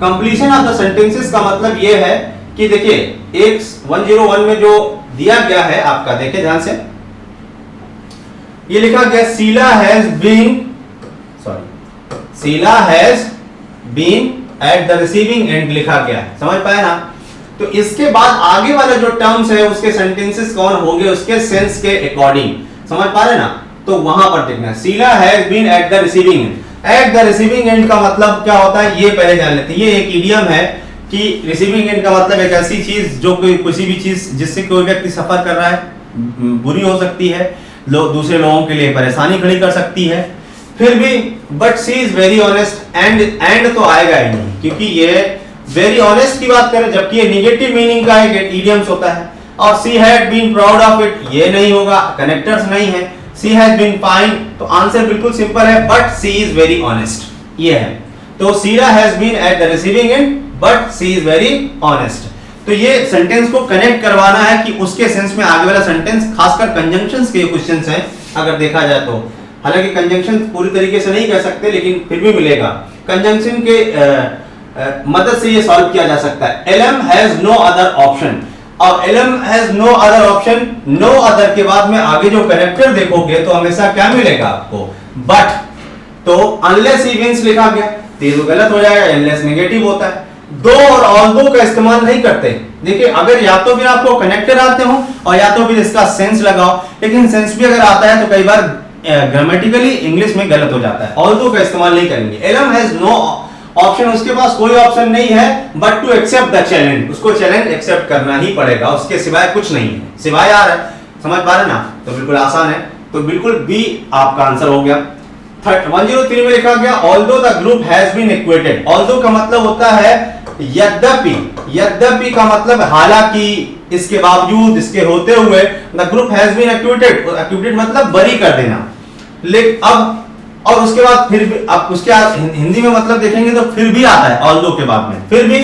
A: कंप्लीशन ऑफ द सेंटेंसेस का मतलब ये है कि देखिए एक 101 में जो दिया गया है आपका, देखिए ध्यान से, ये लिखा गया Sheela has been at the receiving end लिखा गया, समझ पाए ना। तो इसके बाद आगे वाला जो टर्म्स है उसके सेंटेंसेस कौन हो गए, उसके सेंस के अकॉर्डिंग, समझ पा रहे ना। तो वहां पर देखना, Sheela has been at the receiving end. At the receiving end का मतलब क्या होता है ये पहले जान लेते हैं। ये एक इडियम है कि रिसीविंग एंड का मतलब एक ऐसी चीज जो कोई किसी भी चीज जिससे कोई व्यक्ति सफर कर रहा है बुरी हो सकती है, दूसरे लोगों के लिए परेशानी खड़ी कर सकती है। फिर भी but she is very honest, and तो आएगा ही नहीं क्योंकि ये वेरी ऑनेस्ट की बात करें, जबकि ये निगेटिव मीनिंग का एक इडियम्स होता है। और she had been proud of it, ये नहीं होगा, कनेक्टर्स नहीं है। सी हैज बीन फाइन, तो आंसर बिल्कुल सिंपल है, but she is very honest, ये है। तो Sheela has been at the receiving end but she is very honest. तो ये सेंटेंस को कनेक्ट करवाना है कि उसके सेंस में आगे वाला सेंटेंस, खासकर कंजंक्शंस के क्वेश्चंस हैं अगर देखा जाए तो। हालांकि कंजंक्शन पूरी तरीके से नहीं कह सकते लेकिन फिर भी मिलेगा। कंजंक्शन के मदद से ये सॉल्व किया जा सकता है। LM has no other option, और LM has no other option, no other के बाद में आगे जो कनेक्टर देखोगे तो हमेशा क्या मिलेगा आपको, बट। तो अनलेस ही विंस लिखा गया तो ये गलत हो जाएगा, अनलेस नेगेटिव होता है। दो और ऑल्दो का इस्तेमाल नहीं करते। देखिए अगर या तो फिर आपको कनेक्टर आते हो और या तो फिर इसका सेंस लगाओ, लेकिन सेंस भी अगर आता है तो कई बार ग्रामेटिकली इंग्लिश में गलत हो जाता है। ऑल्दो का इस्तेमाल नहीं करेंगे। एलएम हैज नो ऑप्शन, उसके पास कोई ऑप्शन नहीं है, but to accept the challenge, उसको चैलेंज एक्सेप्ट करना ही पड़ेगा, उसके सिवाय कुछ नहीं है। सिवाय आ रहा है, समझ पा रहे ना, तो बिल्कुल आसान है। तो बिल्कुल बी आपका आंसर हो गया। 103 में लिखा गया although the group has been equated. Although का मतलब होता है यद्यपि, यद्यपि का मतलब हालांकि, इसके बावजूद, इसके होते हुए। The group has been equated, equated मतलब बरी कर देना। लेकिन अब और उसके बाद फिर भी, अब उसके हिंदी में मतलब देखेंगे तो फिर भी आता है ऑल्दो के बाद में, फिर भी।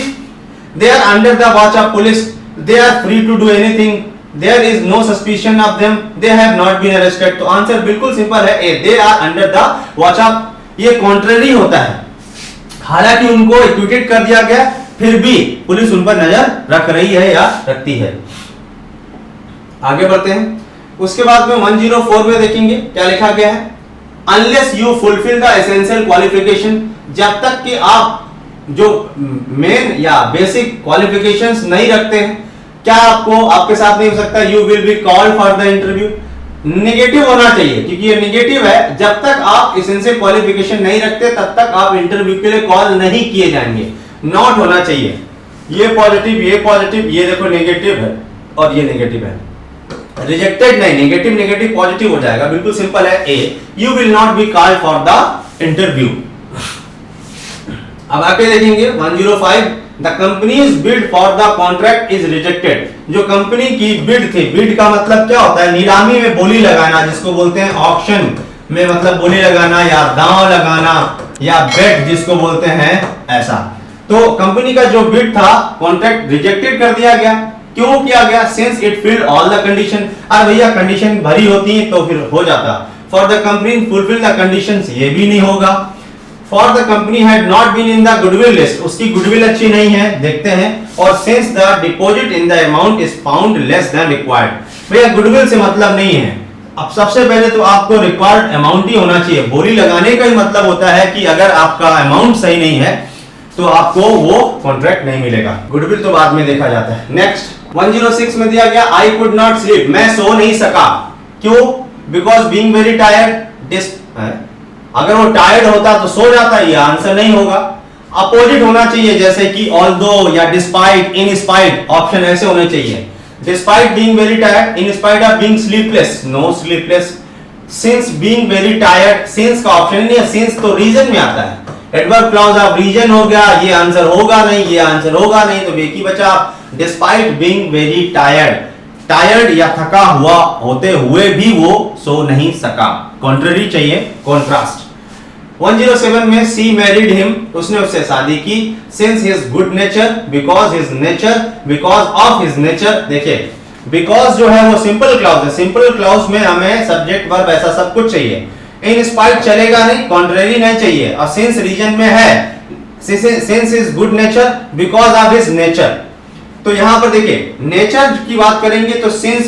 A: They are under the watch of police, they are free to do anything, there is no suspicion of them, they have not been arrested. तो आंसर बिल्कुल सिंपल है A, they are under the watch of. ये contrary होता है, हालांकि उनको acquitted कर दिया गया फिर भी पुलिस उन पर नजर रख रही है या रखती है। आगे बढ़ते हैं। उसके बाद में 104 में देखेंगे क्या लिखा गया है, unless you fulfil the essential qualification. जब तक कि आप जो मेन या बेसिक क्वालिफिकेशंस नहीं रखते हैं, क्या आपको, आपके साथ नहीं हो सकता, you will be called for the interview. Negative होना चाहिए क्योंकि ये नेगेटिव है। जब तक आप एसेंशियल क्वालिफिकेशन नहीं रखते तब तक आप इंटरव्यू के लिए कॉल नहीं किए जाएंगे। नॉट होना चाहिए। ये पॉजिटिव, ये पॉजिटिव, ये देखो नेगेटिव है और ये नेगेटिव है। रिजेक्टेड नहीं, नेगेटिव नेगेटिव पॉजिटिव हो जाएगा, बिल्कुल सिंपल है A, you will not be called for the interview. अब आगे देखेंगे 105, the companies bid for the contract is rejected. जो कंपनी की बिड थी, बिड का मतलब क्या होता है, नीलामी में बोली लगाना, जिसको बोलते हैं ऑक्शन में मतलब बोली लगाना या दांव लगाना या बेट जिसको बोलते हैं, ऐसा। तो कंपनी का जो बिड था, कॉन्ट्रैक्ट रिजेक्टेड कर दिया गया। क्यों किया गया, since it filled all the condition. अरे भैया कंडीशन भरी होती है तो फिर हो जाता। For the company fulfil the conditions, ये भी नहीं होगा। For the company had not been in the goodwill list, उसकी गुडविल अच्छी नहीं है, देखते हैं। और since the deposit in the amount is found less than required, भैया गुडविल से मतलब नहीं है, अब सबसे पहले तो आपको रिक्वायर्ड अमाउंट ही होना चाहिए। बोली लगाने का ही मतलब होता है कि अगर आपका अमाउंट सही नहीं है तो आपको वो कॉन्ट्रैक्ट नहीं मिलेगा। गुडविल तो बाद में देखा जाता है। नेक्स्ट 106 में दिया गया आई कुड नॉट स्लीप, मैं सो नहीं सका। क्यों? Because being very tired. अगर वो टायर्ड होता तो सो जाता, ये आंसर नहीं होगा। अपोजिट होना चाहिए, जैसे कि ऑल्दो या डिस्पाइट, इन स्पाइट, ऑप्शन ऐसे होने चाहिए। Despite being very tired, in spite of being sleepless, no sleepless. Since being very tired, since का ऑप्शन नहीं है, सिंस तो रीजन में आता है। एडवर्ब क्लॉज ऑफ रीजन हो गया, ये आंसर होगा नहीं, ये आंसर होगा नहीं, तो बेकी बचा despite being very tired, tired या थका हुआ होते हुए भी वो सो नहीं सका। कॉन्ट्ररी चाहिए, कॉन्ट्रास्ट। 107 में सी मैरिड हिम, उसने उससे शादी की। Since his good nature, because his nature, because of his nature. देखिए बिकॉज जो है वो सिंपल क्लॉज है, सिंपल क्लॉज में हमें सब्जेक्ट वर्ब ऐसा सब कुछ चाहिए। इन स्पाइट चलेगा नहीं, कॉन्ट्ररी नहीं चाहिए। और सिंस रीजन में है, since is good nature, because of his nature. तो यहां पर देखिए नेचर की बात करेंगे तो सेंस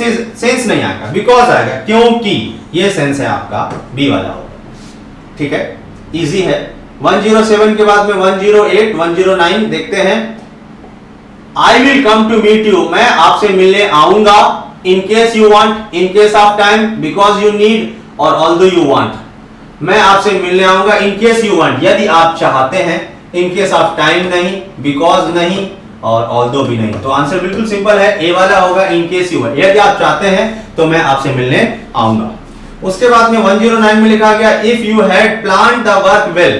A: नहीं आएगा, बिकॉज आएगा, क्योंकि ये सेंस है आपका बी वाला होगा। ठीक है, इजी है। 107 के बाद में 108, 109 देखते हैं। I will come to meet you, मैं आपसे मिलने आऊंगा। In case you want, in case of time, because you need और ऑल्दो यू वांट। मैं आपसे मिलने आऊंगा इन केस यू वांट, यदि आप चाहते हैं। इन केस ऑफ टाइम नहीं, बिकॉज नहीं और ऑल्दो भी नहीं। तो आंसर बिल्कुल सिंपल है, ए वाला होगा, इन केस यू वांट, यदि आप चाहते हैं तो मैं आपसे मिलने आऊंगा। उसके बाद में 109 में लिखा गया if you had planned the work well.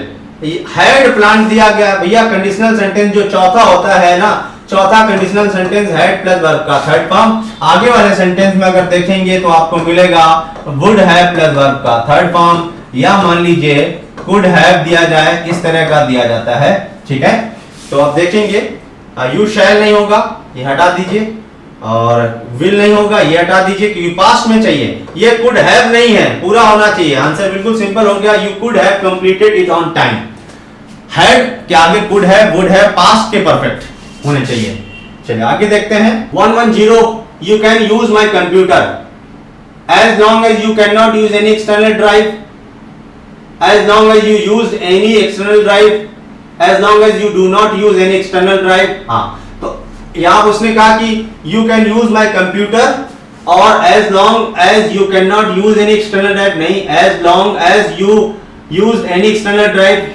A: Had plan दिया गया भैया, कंडीशनल सेंटेंस जो चौथा होता है ना, चौथा conditional sentence had plus verb का थर्ड फॉर्म। आगे वाले सेंटेंस में अगर देखेंगे तो आपको मिलेगा वुड हैव प्लस वर्ब का थर्ड फॉर्म, या मान लीजिए कुड हैव दिया जाए, इस तरह का दिया जाता है। ठीक है, तो आप देखेंगे यू शैल नहीं होगा, ये हटा दीजिए, और विल नहीं होगा, ये हटा दीजिए क्योंकि पास्ट में चाहिए। ये कुड हैव नहीं है, पूरा होना चाहिए। आंसर बिल्कुल सिंपल हो गया, you could have completed it on time. Had के आगे could have, would have, past के परफेक्ट होने चाहिए। चलिए आगे देखते हैं। 110 you can use my computer as long as you can not use any external drive, as long as you use any external drive, as long as you do not use any external drive. हाँ, तो यहां उसने कहा कि you can use my computer, और as long as you can not use any external drive नहीं, as long as you use any external drive.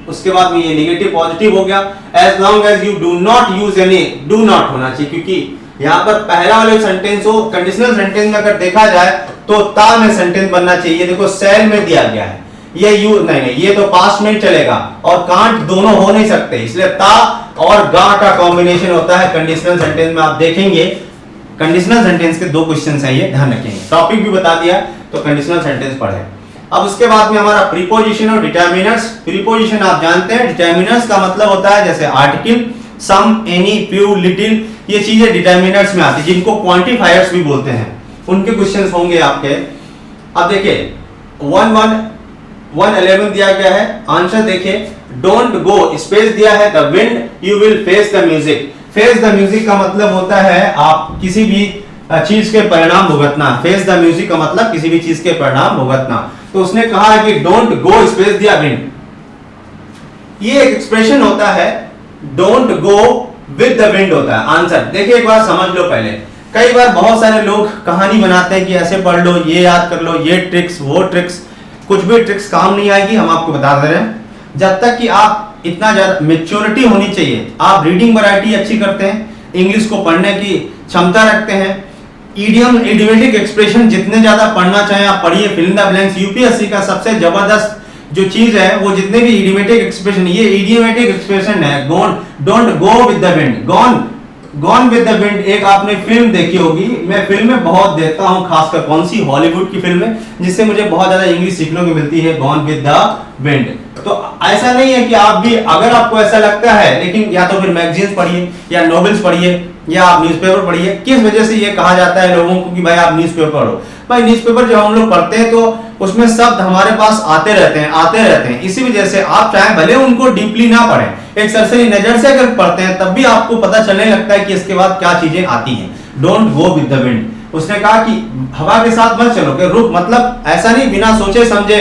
A: उसके बाद में ये नेगेटिव पॉजिटिव हो गया, as long as you do not use any, do not होना चाहिए क्योंकि यहां पर पहला वाले सेंटेंस हो, कंडीशनल सेंटेंस में अगर देखा जाए तो ता में सेंटेंस बनना चाहिए। देखो सेल में दिया गया है, ये यू नहीं, ये तो पास्ट में चलेगा, और कांट दोनों हो नहीं सकते, इसलिए ता और गा का कॉम्बिनेशन होता है कंडीशनल सेंटेंस में। आप देखेंगे कंडीशनल सेंटेंस के दो क्वेश्चंस हैं, ये ध्यान रखेंगे। टॉपिक भी बता दिया, तो कंडीशनल सेंटेंस पढ़े। अब उसके बाद में हमारा प्रीपोजिशन और डिटरमिनर्स। प्रीपोजिशन आप जानते हैं, डिटरमिनर्स का मतलब होता है जैसे आर्टिकल, सम, एनी, फ्यू, लिटिल, ये चीजें डिटरमिनर्स में आती है, जिनको क्वांटिफायर्स भी बोलते हैं। उनके क्वेश्चंस होंगे आपके। अब देखिए 111 दिया गया है, आंसर देखिए डोंट गो, स्पेस दिया है the wind, you will face the music. Face the music का मतलब होता है आप किसी भी चीज के परिणाम भुगतना। फेस द म्यूजिक का मतलब किसी भी चीज के परिणाम भुगतना। तो उसने कहा है कि डोंट गो स्पेस दिया विंड, ये एक एक्सप्रेशन होता है, don't go with the wind होता है आंसर। देखिए एक बार समझ लो पहले, कई बार बहुत सारे लोग कहानी बनाते हैं कि ऐसे पढ़ लो, ये याद कर लो, ये ट्रिक्स, वो ट्रिक्स, कुछ भी ट्रिक्स काम नहीं आएगी, हम आपको बता दे रहे हैं। जब तक कि आप इतना ज्यादा मेच्योरिटी होनी चाहिए, आप रीडिंग वैरायटी अच्छी करते हैं, इंग्लिश को पढ़ने की क्षमता रखते हैं, इडियम, इडियोमेटिक एक्सप्रेशन जितने ज्यादा पढ़ना चाहें आप पढ़िए। Fill in the blanks UPSC का सबसे जबरदस्त जो चीज है वो जितने भी इडियोमेटिक एक्सप्रेशन, ये इडियोमेटिक एक्सप्रेशन है। Don't go with the wind, gone with the wind. एक आपने फिल्म देखी होगी, मैं फिल्में बहुत देखता हूं, खासकर कौन सी, हॉलीवुड की फिल्में, जिससे मुझे बहुत ज्यादा इंग्लिश सीखने को मिलती है। Gone with the wind. तो ऐसा नहीं है कि आप भी, अगर आपको ऐसा लगता है, लेकिन या तो फिर मैगजीन्स पढ़िए या नॉवेल्स पढ़िए या आप न्यूज़पेपर पढ़िए। किस वजह से ये कहा जाता है लोगों को कि भाई आप न्यूज़पेपर पढ़ो? भाई न्यूज़पेपर जब हम लोग पढ़ते हैं तो उसमें शब्द हमारे पास आते रहते हैं। इसी वजह से आप चाहे भले उनको डीपली ना पढ़ें, एक सरसरी नजर से अगर पढ़ते हैं तब भी आपको पता चलने लगता है कि इसके बाद क्या चीजें आती हैं। Don't go with the wind. उसने कहा कि हवा के साथ मत चलो, कि रुक मतलब ऐसा नहीं बिना सोचे समझे।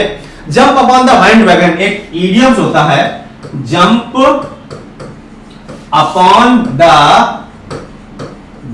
A: Jump upon the band wagon एक इडियम्स होता है, jump upon the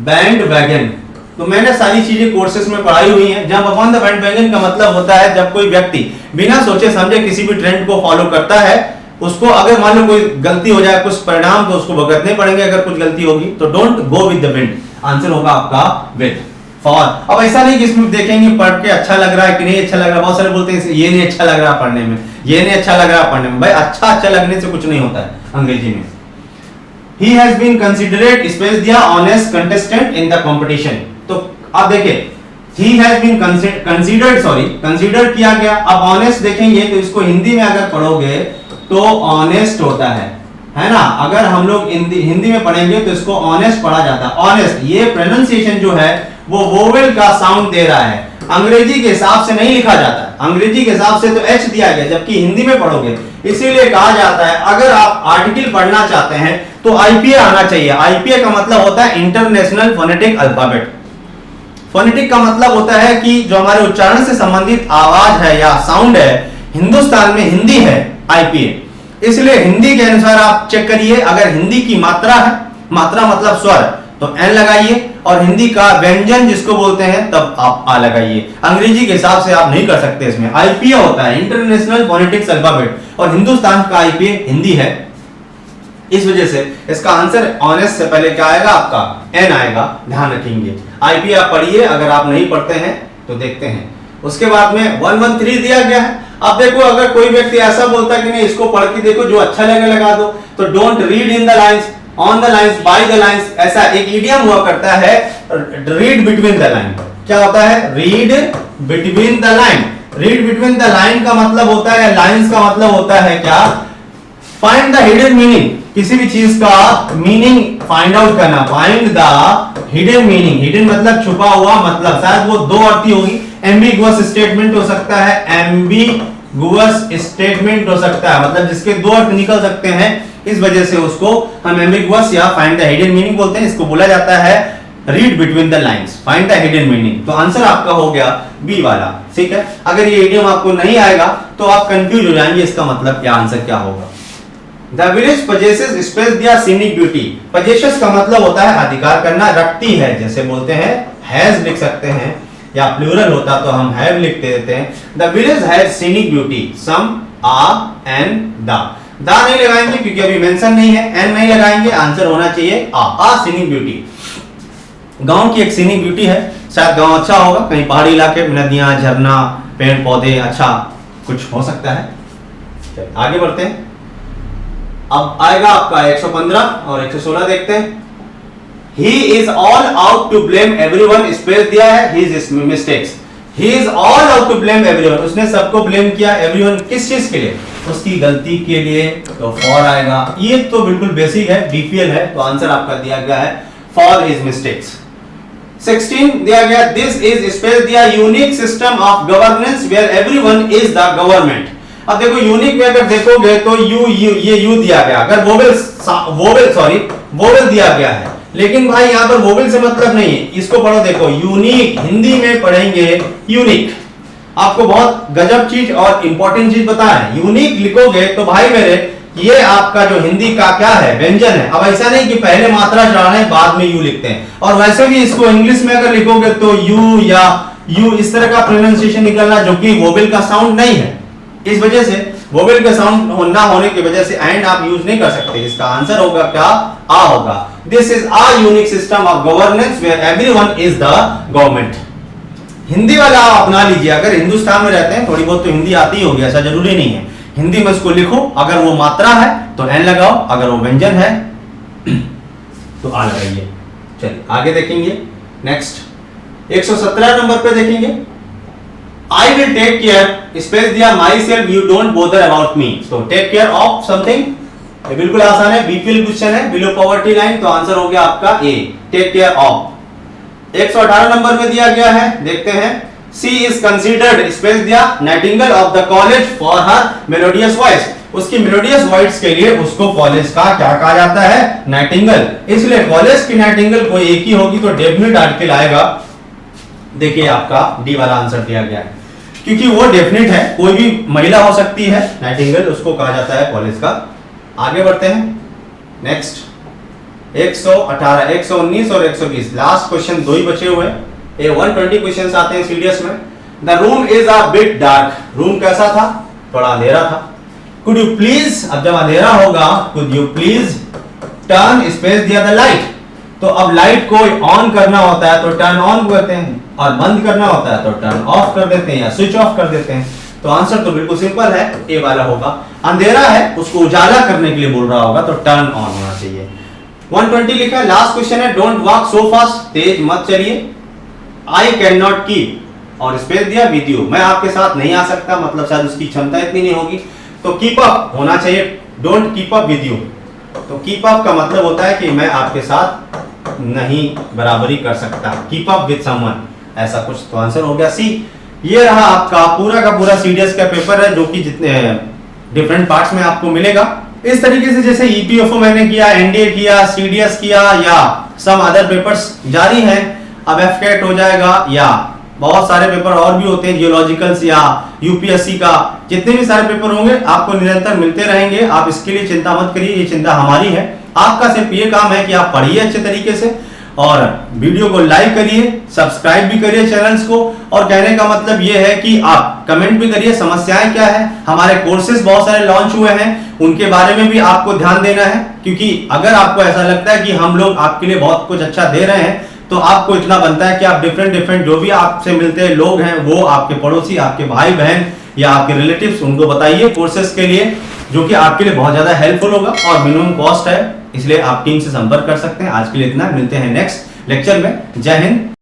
A: band wagon. तो मैंने सारी चीजें कोर्सेज में पढ़ाई हुई हैं। Jump upon the band wagon का मतलब होता है जब कोई व्यक्ति बिना सोचे समझे किसी भी ट्रेंड को फॉलो करता है, उसको अगर मान लो कोई गलती हो जाए, कुछ परिणाम तो उसको भुगतने पड़ेंगे अगर कुछ गलती होगी। तो don't go with the wind, answer होगा आपका विद। फॉर अब ऐसा नहीं कि इसमें देखेंगे पढ़ के अच्छा लग रहा है कि नहीं अच्छा लग रहा है। बहुत सारे बोलते हैं ये नहीं अच्छा लग रहा पढ़ने में, ये नहीं अच्छा लग रहा पढ़ने में। भाई अच्छा लगने से कुछ नहीं होता है अंग्रेजी में। He has been considered space दिया honest contestant in the competition। तो आप देखिए he has been considered किया गया। अब honest देखेंगे तो इसको हिंदी में अगर पढ़ोगे तो honest होता है ना। अगर हम लोग हिंदी में पढ़ेंगे तो इसको honest पढ़ा जाता है। honest ये प्रोनाउंसिएशन जो है वो वोवेल का साउंड दे रहा है, अंग्रेजी के हिसाब से नहीं लिखा जाता। अंग्रेजी के हिसाब से तो एच दिया गया, जबकि हिंदी में पढ़ोगे इसीलिए कहा जाता है अगर आप आर्टिकल पढ़ना चाहते हैं तो आईपीए आना चाहिए। आईपीए का मतलब होता है इंटरनेशनल फोनेटिक अल्फाबेट। फोनेटिक का मतलब होता है कि जो हमारे उच्चारण से संबंधित आवाज है या साउंड है, हिंदुस्तान में हिंदी है आईपीए। इसलिए हिंदी के अनुसार आप चेक करिए, अगर हिंदी की मात्रा है, मात्रा मतलब स्वर, तो एन लगाइए, और हिंदी का व्यंजन जिसको बोलते हैं तब आप आ लगाइए। अंग्रेजी के हिसाब से आप नहीं कर सकते। इसमें आईपीए होता है इंटरनेशनल फोनेटिक्स अल्फाबेट, और हिंदुस्तान का आईपीए हिंदी है। इस वजह से इसका आंसर ऑनेस्ट से पहले क्या आएगा, आपका एन आएगा, ध्यान रखेंगे। आईपीए आप पढ़िए, अगर आप नहीं पढ़ते हैं तो देखते हैं। उसके बाद में 113 दिया गया है। अब देखो अगर कोई व्यक्ति ऐसा बोलता है कि नहीं इसको पढ़ के देखो, जो अच्छा लगे लगा दो, तो don't read in the lines, on the lines, by the lines, ऐसा एक इडियम हुआ करता है। रीड बिटवीन द लाइन क्या होता है, read between the line. Read between the line का मतलब होता है, लाइंस का मतलब होता है क्या, फाइंड द हिडन मीनिंग। किसी भी चीज का मीनिंग फाइंड आउट करना, find the hidden meaning. Hidden मतलब छुपा हुआ, मतलब शायद वो दो अर्थी होगी। एम्बिगुअस स्टेटमेंट हो सकता है, एम्बिगुअस स्टेटमेंट हो सकता है, मतलब जिसके दो अर्थ निकल सकते हैं। इस वजह से उसको हम एम्बिगुअस या फाइंड द हिडन मीनिंग बोलते हैं। इसको बोला जाता है read between the lines, find the hidden meaning. तो आंसर आपका हो गया बी वाला, ठीक है। अगर ये इडियम आपको नहीं आएगा तो आप कंफ्यूज हो जाएंगे, इसका मतलब क्या, आंसर क्या होगा। The village possesses space दिया scenic beauty। possesses का मतलब होता है अधिकार करना, रखती है, जैसे बोलते हैं has लिख सकते हैं, या प्लूरल होता तो हम have लिख देते हैं। The village has scenic beauty, some, a and the। दा नहीं लगाएंगे क्योंकि अभी मेंशन नहीं है, एन नहीं लगाएंगे, आंसर होना चाहिए आ सीनिक ब्यूटी। गांव की एक सीनिक ब्यूटी है, शायद गांव अच्छा होगा, कहीं पहाड़ी इलाके में नदियां, झरना, पेड़ पौधे, अच्छा कुछ हो सकता है। आगे बढ़ते हैं। अब आएगा आपका 115 और 116 देखते हैं। He is all out to blame everyone, space दिया है, his mistakes। He is all out to blame everyone, उसने सबको ब्लेम किया। everyone किस चीज के लिए, उसकी गलती के लिए, तो फॉर आएगा। ये तो बिल्कुल बेसिक है, बीपीएल है, तो आंसर आपका दिया गया है फॉर हिज मिस्टेक्स। 16 दिया गया, दिस इज स्पेस दिया unique system of governance where everyone is the government. अब देखो यूनिक में अगर देखोगे तो ये यू दिया गया, अगर वोवेल दिया गया है, लेकिन भाई यहाँ पर वोवेल से मतलब नहीं है, इसको पढ़ो। देखो यूनिक हिंदी में पढ़ेंगे यूनिक, आपको बहुत गजब चीज और इंपॉर्टेंट चीज पता है। यूनिक लिखोगे तो भाई मेरे ये आपका जो हिंदी का क्या है, व्यंजन है। अब ऐसा नहीं कि पहले मात्रा चढ़ाना है बाद में यू लिखते हैं, और वैसे भी इसको इंग्लिश में अगर लिखोगे तो यू या यू इस तरह का प्रोनाउंसिएशन निकलना, जो कि वोवेल का साउंड नहीं है। इस वजह से वोवेल का साउंड ना होने की वजह से एंड आप यूज नहीं कर सकते। इसका आंसर होगा क्या, आ होगा। This is a unique system of governance where everyone is the government. Hindi वाला आप अपना लीजिए, अगर हिंदुस्तान में रहते हैं थोड़ी बहुत तो हिंदी आती ही होगी, ऐसा जरूरी नहीं है। हिंदी में उसको लिखो, अगर वो मात्रा है तो एन लगाओ, अगर वो व्यंजन है तो आ लगाइए। चलिए आगे देखेंगे। नेक्स्ट 117 नंबर पे देखेंगे। I will take care, space दिया myself, you don't bother about me। तो टेक केयर ऑफ समथिंग, ये बिल्कुल आसान है, बीपीएल क्वेश्चन है, बिलो पॉवर्टी लाइन, तो आंसर हो गया आपका ए, टेक केयर ऑफ। 118 नंबर में दिया गया है, देखते हैं। She is considered, स्पेस दिया Nightingale of the college for her melodious voice. उसकी मेलोडियस वॉइस के लिए उसको कॉलेज का क्या कहा जाता है, नाइटिंगेल। इसलिए कॉलेज की नाइटिंगेल कोई एक ही होगी, तो डेफिनेट आर्टिकल आएगा देखिए आपका डी वाला आंसर दिया गया है, क्योंकि वो डेफिनेट है, कोई भी महिला हो सकती है नाइटिंगेल, उसको कहा जाता है कॉलेज का। आगे बढ़ते हैं नेक्स्ट 118, 119 और 120, लास्ट क्वेश्चन दो ही बचे हुए हैं। ये 120 क्वेश्चंस आते हैं सीडीएस में। The room is a bit dark, room कैसा था, थोड़ा अंधेरा था। कुड यू प्लीज, अब जब अंधेरा होगा, could you please turn space दिया द लाइट, तो अब लाइट को ऑन करना होता है तो टर्न ऑन करते हैं, और बंद करना होता है तो टर्न ऑफ कर देते हैं या स्विच ऑफ कर देते हैं। तो आंसर तो बिल्कुल सिंपल है, ए वाला होगा। अंधेरा है, उसको उजाला करने के लिए बोल रहा होगा, तो टर्न ऑन होना चाहिए। 120 लिखा है। लास्ट क्वेश्चन है, डोंट वॉक सो फास्ट, तेज मत चलिए। आई कैन नॉट कीप, और स्पेस दिया विद यू, मैं आपके साथ नहीं आ सकता, मतलब शायद उसकी क्षमता इतनी नहीं होगी, तो कीप अप होना चाहिए, don't keep up with you. तो कीप अप का मतलब होता है कि मैं आपके साथ नहीं बराबरी कर सकता, कीप अप विद समवन, ऐसा कुछ। तो आंसर हो गया सी। ये रहा आपका पूरा का पूरा सीडीएस का पेपर है, जो कि जितने डिफरेंट पार्ट्स में आपको मिलेगा। इस तरीके से जैसे ईपीएफओ मैंने किया, एनडीए किया, सीडीएस किया, या सम अदर पेपर्स जारी हैं। अब एफकेट हो जाएगा, या बहुत सारे पेपर और भी होते हैं, जियोलॉजिकल्स या यूपीएससी का, जितने भी सारे पेपर होंगे आपको निरंतर मिलते रहेंगे। आप इसके लिए चिंता मत करिए, ये चिंता हमारी है। आपका सिर्फ ये काम है कि आप पढ़िए अच्छे तरीके से, और वीडियो को लाइक करिए, सब्सक्राइब भी करिए चैनल्स को। और कहने का मतलब ये है कि आप कमेंट भी करिए, समस्याएं क्या है। हमारे कोर्सेज बहुत सारे लॉन्च हुए हैं, उनके बारे में भी आपको ध्यान देना है, क्योंकि अगर आपको ऐसा लगता है कि हम लोग आपके लिए बहुत कुछ अच्छा दे रहे हैं, तो आपको इतना बनता है कि आप डिफरेंट जो भी आपसे मिलते हैं लोग हैं, वो आपके पड़ोसी, आपके भाई बहन या आपके रिलेटिव्स, उनको बताइए कोर्सेज के लिए, जो कि आपके लिए बहुत ज्यादा हेल्पफुल होगा और मिनिमम कॉस्ट है, इसलिए आप टीम से संपर्क कर सकते हैं। आज के लिए इतना, मिलते हैं नेक्स्ट लेक्चर में। जय हिंद,